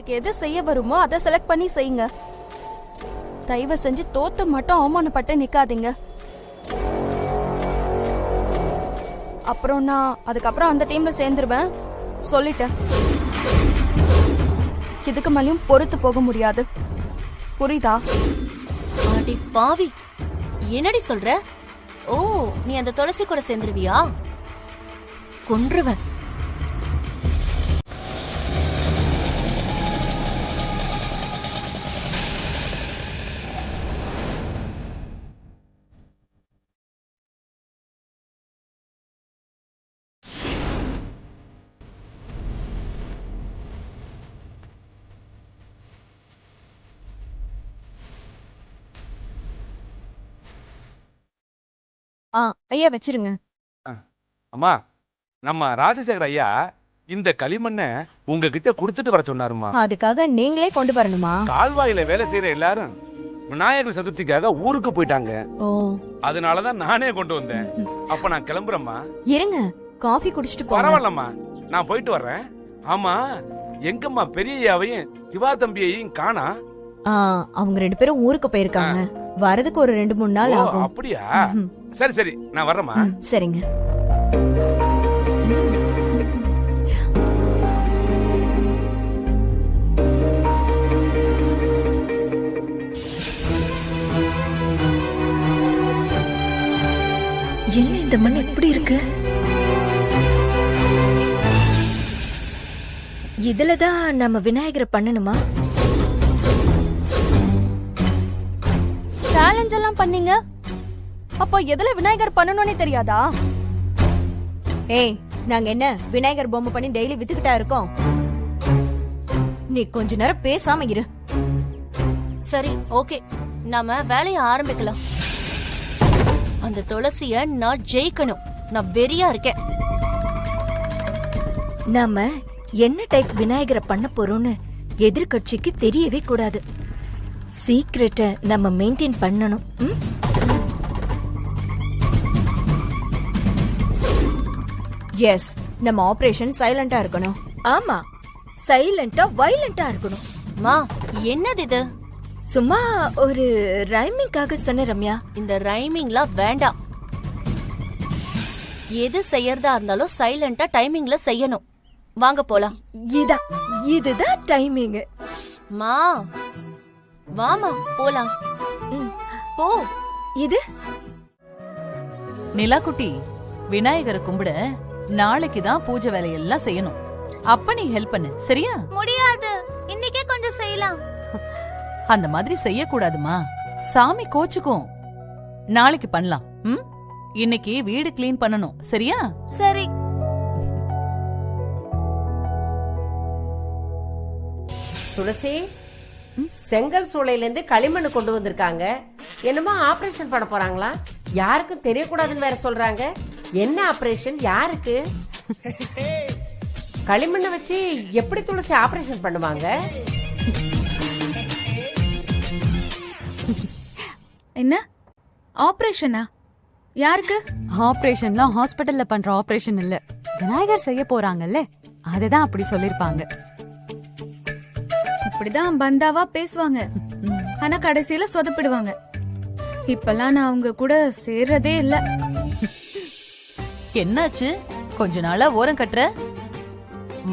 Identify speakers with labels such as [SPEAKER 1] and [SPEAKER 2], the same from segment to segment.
[SPEAKER 1] உங்களுக்கு எது செய்ய வருமோ அதை செலக்ட் பண்ணி செய்யுங்க. தயவு செஞ்சு தோத்து மட்டும் அவமானப்பட்டு நிக்காதீங்க. அப்புறம் நான் அதுக்கப்புறம் அந்த டீம்ல சேர்ந்துருவேன் சொல்லிட்டேன். இதுக்கு மேலயும் பொறுத்து போக முடியாது, புரியுதா?
[SPEAKER 2] அடி பாவி, என்னடி சொல்ற? ஓ, நீ அந்த துளசி கூட சேர்ந்துருவியா? கொன்றுவன்.
[SPEAKER 3] ஐயா வச்சிருங்க.
[SPEAKER 4] அம்மா, நம்ம ராஜசேகர் ஐயா இந்த களிமண்ணை உங்ககிட்ட கொடுத்துட்டு வர சொன்னாருமா.
[SPEAKER 3] அதுக்காக நீங்களே கொண்டு வரணுமா?
[SPEAKER 4] கால்வாயில வேலை செய்யற எல்லாரும் விநாயகர் சதுர்த்திக்காக ஊருக்கு போயிட்டாங்க.
[SPEAKER 3] ஓ,
[SPEAKER 4] அதனாலதான் நானே கொண்டு வந்தேன். அப்ப நான் கிளம்புறேம்மா.
[SPEAKER 3] இருங்க, காஃபி குடிச்சிட்டு போங்க.
[SPEAKER 4] பரவாயில்லம்மா, நான் போயிட்டு வர்றேன். ஆமா, எங்கம்மா பெரியய்யாவையும் சிவா தம்பியையும் காணா?
[SPEAKER 3] அவங்க 2 பேரும் ஊருக்கு போயிருக்காங்க. வரதுக்கு ஒரு 2-3 நாள் ஆகும்.
[SPEAKER 4] அப்படியா? சரி சரி, நான் வர்றேம்மா.
[SPEAKER 3] சரிங்க.
[SPEAKER 5] என்ன இந்த மண் எப்படி இருக்கு? இதுலதான் நம்ம விநாயகரை பண்ணணுமா?
[SPEAKER 1] சேலஞ்ச் எல்லாம் பண்ணீங்க, அப்போ எதுல விநாயகர் பண்ணணும்னே தெரியாதா?
[SPEAKER 3] ஏய், நாங்க என்ன விநாயகர் பொம்மை பண்ணி டெய்லி வித்துக்கிட்டா இருக்கோம்? நீ கொஞ்ச நேரம் பேசாம இரு.
[SPEAKER 2] சரி, ஓகே, நாம வேலைய ஆரம்பிக்கலாம். அந்த துளசிய நான் ஜெயிக்கணும். நான் வெறியா இருக்கேன்.
[SPEAKER 5] நாம என்ன டைப் விநாயகரை பண்ண போறோம்னு எதிர்கட்சிக்கு தெரியவே கூடாது. சீக்ரெட்டை நம்ம மெயின்டைன் பண்ணணும்.
[SPEAKER 3] எஸ், நம்ம ஆபரேஷன் சைலண்டா இருக்கணும்.
[SPEAKER 5] ஆமா, சைலண்டா வயலண்டா இருக்கணும்.
[SPEAKER 2] மா, என்னது இது?
[SPEAKER 5] சும்மா ஒரு ரைமிங்காக சொன்ன ரம்யா.
[SPEAKER 2] இந்த ரைமிங்லாம் வேண்டாம். எது செய்யறதா இருந்தாலும் சைலண்டா டைமிங்ல செய்யணும். வாங்க போலாம்.
[SPEAKER 5] இதுதான் டைமிங்.
[SPEAKER 2] மா, வாமா போலாம். போ.
[SPEAKER 5] இது
[SPEAKER 6] நிலாக்குட்டி, விநாயகரை கும்பிட நாளைக்கு தான் பூஜை வேலையெல்லாம் செய்யணும். அப்ப நீ ஹெல்ப் பண்ணு, சரியா?
[SPEAKER 2] முடியாது, இன்னைக்கே கொஞ்சம் செய்யலாம்.
[SPEAKER 6] அந்த மாதிரி செய்யக்கூடாதுமா, சாமி கோச்சுக்கும். நாளைக்கு பண்ணலாம். இன்னைக்கு வீடு கிளீன் பண்ணணும், சரியா?
[SPEAKER 2] சரி.
[SPEAKER 7] துளசி, செங்கல் சூளையில இருந்து களிமண் கொண்டு வந்திருக்காங்க. என்னமோ ஆபரேஷன் பண்ண போறாங்களா? யாருக்கும் தெரியக்கூடாதுன்னு வேற சொல்றாங்க. என்ன ஆபரேஷன்? யாருக்கு? களிமண்ணை வச்சு எப்படி துளசி ஆபரேஷன் பண்ணுவாங்க?
[SPEAKER 1] என்ன ஆபரேஷனா? யாருக்கு?
[SPEAKER 8] ஆபரேஷன்லாம் ஹாஸ்பிடல்ல பண்ற ஆபரேஷன் இல்ல, விநாயகர் செய்ய போறாங்கல்ல, அதுதான் அப்படி சொல்லிருப்பாங்க.
[SPEAKER 1] இப்படிதான் பந்தாவா பேசுவாங்க, ஆனா கடைசியில சொதப்பிடுவாங்க. இப்பெல்லாம் நான் அவங்க கூட சேர்றதே இல்ல.
[SPEAKER 6] என்னாச்சு? கொஞ்ச நாளா ஓரம் கட்டுற?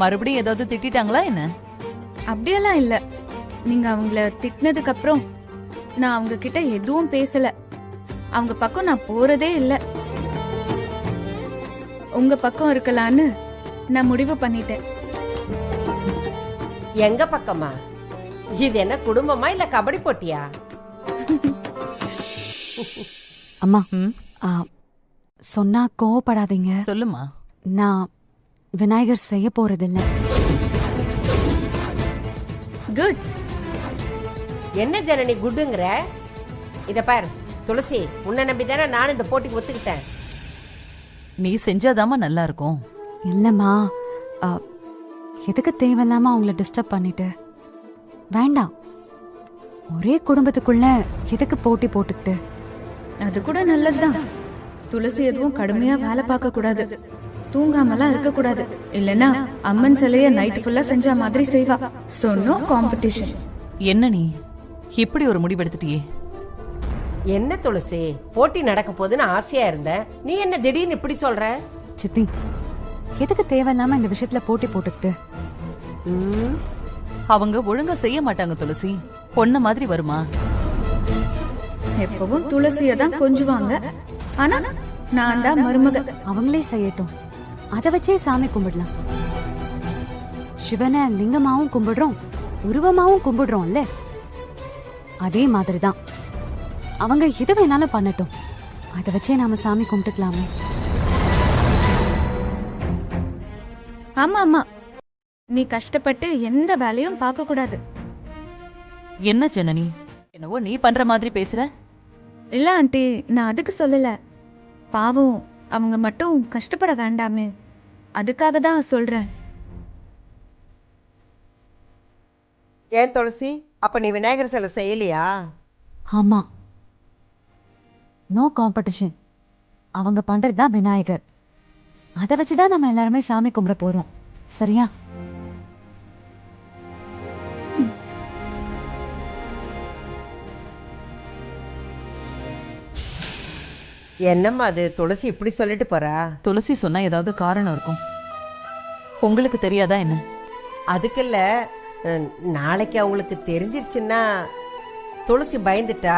[SPEAKER 6] மறுபடியும் ஏதாவது திட்டாங்களா என்ன?
[SPEAKER 1] அப்படியெல்லாம் இல்ல. நீங்க அவங்கள திட்டினதுக்கு அப்புறம் நான் அவங்க கிட்ட எதுவும் பேசல. அவங்க பக்கம் நான் போறதே இல்ல. உங்க பக்கம் இருக்கலான்னு நான் முடிவு பண்ணிட்டேன்.
[SPEAKER 7] எங்க பக்கமா? இது என்ன குடும்பமா இல்ல கபடி போட்டியா?
[SPEAKER 8] அம்மா, சொன்னா கோவப்படாதீங்க.
[SPEAKER 6] சொல்லுமா.
[SPEAKER 8] நான் விநாயகர் செய்ய போறதில்ல.
[SPEAKER 1] குட்.
[SPEAKER 7] என்ன ஜனனி குட்டுங்கிற? இத பார் துளசி, உன்னை நம்பிதானே நான் இந்த போட்டிக்கு ஒத்துக்கிட்டேன்.
[SPEAKER 6] நீ செஞ்சாதாமா நல்லா இருக்கும்.
[SPEAKER 8] இல்லம்மா, எதுக்கு தேவையில்லாம அவங்கள டிஸ்டர்ப் பண்ணிட்டு? வேண்டாம், ஒரே குடும்பத்துக்குள்ள எதுக்கு போட்டி போட்டுக்கிட்டு?
[SPEAKER 1] அது கூட நல்லதுதான். துளசி எதுவும் கடுமையா வேலை பார்க்க கூடாது. தூங்காமலாம் இருக்க கூடாது, இல்லனா அம்மன் சிலைய நைட் ஃபுல்லா செஞ்ச மாதிரி செய்வா. So no competition.
[SPEAKER 6] என்ன நீ இப்படி ஒரு முடிவெடுத்துட்டியே?
[SPEAKER 7] என்ன துளசி, போட்டி நடக்க போகுதுன்னு ஆசையா இருந்த, நீ என்ன திடீர்னு இப்படி சொல்ற?
[SPEAKER 8] சித்தி எதுக்கு தேவையில்லாம இந்த விஷயத்துல போட்டி போட்டுக்கிட்டு?
[SPEAKER 7] ம்,
[SPEAKER 6] அவங்க ஒழுங்கா செய்ய மாட்டாங்க துளசி. பொண்ண மாதிரி வருமா?
[SPEAKER 1] எப்பவும் துளசிய தான் கொஞ்சுவாங்க, ஆனா நான் தான் மருமக.
[SPEAKER 8] அவங்களே செய்யட்டும், அத வச்சே சாமி கும்பிடலாம். சிவனை லிங்கமாவும் கும்பிடுறோம், உருவமாவும் கும்பிடுறோம்ல, அதே மாதிரிதான் அவங்க எது வேணாலும் பண்ணட்டும், அத வச்சே நாம சாமி கும்பிட்டுக்கலாமே.
[SPEAKER 1] ஆமா ஆமா, நீ கஷ்டப்பட்டு எந்த வேலையும் பார்க்க கூடாது.
[SPEAKER 6] என்ன ஜனனி, என்னவோ நீ பண்ற மாதிரி பேசுற?
[SPEAKER 1] இல்ல ஆண்டி, நான் அதுக்கு சொல்லல. பாவம், அவங்க மட்டும் கஷ்டப்பட வேண்டாமே, அதுக்காக தான் சொல்றேன்.
[SPEAKER 7] ஏன் துளசி, அப்ப நீ விநாயகர் சிலை செய்யலையா?
[SPEAKER 8] ஆமா, நோ காம்படிஷன். அவங்க பண்றதுதான் விநாயகர், அதை வச்சுதான் நம்ம எல்லாருமே சாமி கும்பிட போறோம். சரியா?
[SPEAKER 7] என்னம்மா அது, துளசி இப்படி சொல்லிட்டு போறா?
[SPEAKER 6] துளசி சொன்னா ஏதாவது காரணம் இருக்கும். உங்களுக்கு தெரியாதா என்ன?
[SPEAKER 7] அதுக்கு இல்ல, நாளைக்கு அவங்களுக்கு தெரிஞ்சிருச்சுன்னா துளசி பயந்துட்டா,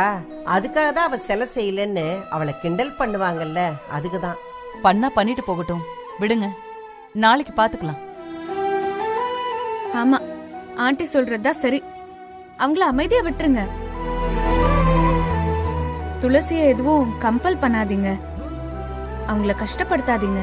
[SPEAKER 7] அதுக்காக தான் அவ சிலை செய்யலன்னு அவளை கிண்டல் பண்ணுவாங்கல்ல, அதுக்குதான்.
[SPEAKER 6] பண்ணா பண்ணிட்டு போகட்டும், விடுங்க, நாளைக்கு பாத்துக்கலாம்.
[SPEAKER 1] ஆமா, ஆண்டி சொல்றதுதான் சரி. அவங்கள அமைதியா விட்டுருங்க. துளசிய எதுவும் கம்பல் பண்ணாதீங்க, அவங்கள கஷ்டப்படுத்தாதீங்க.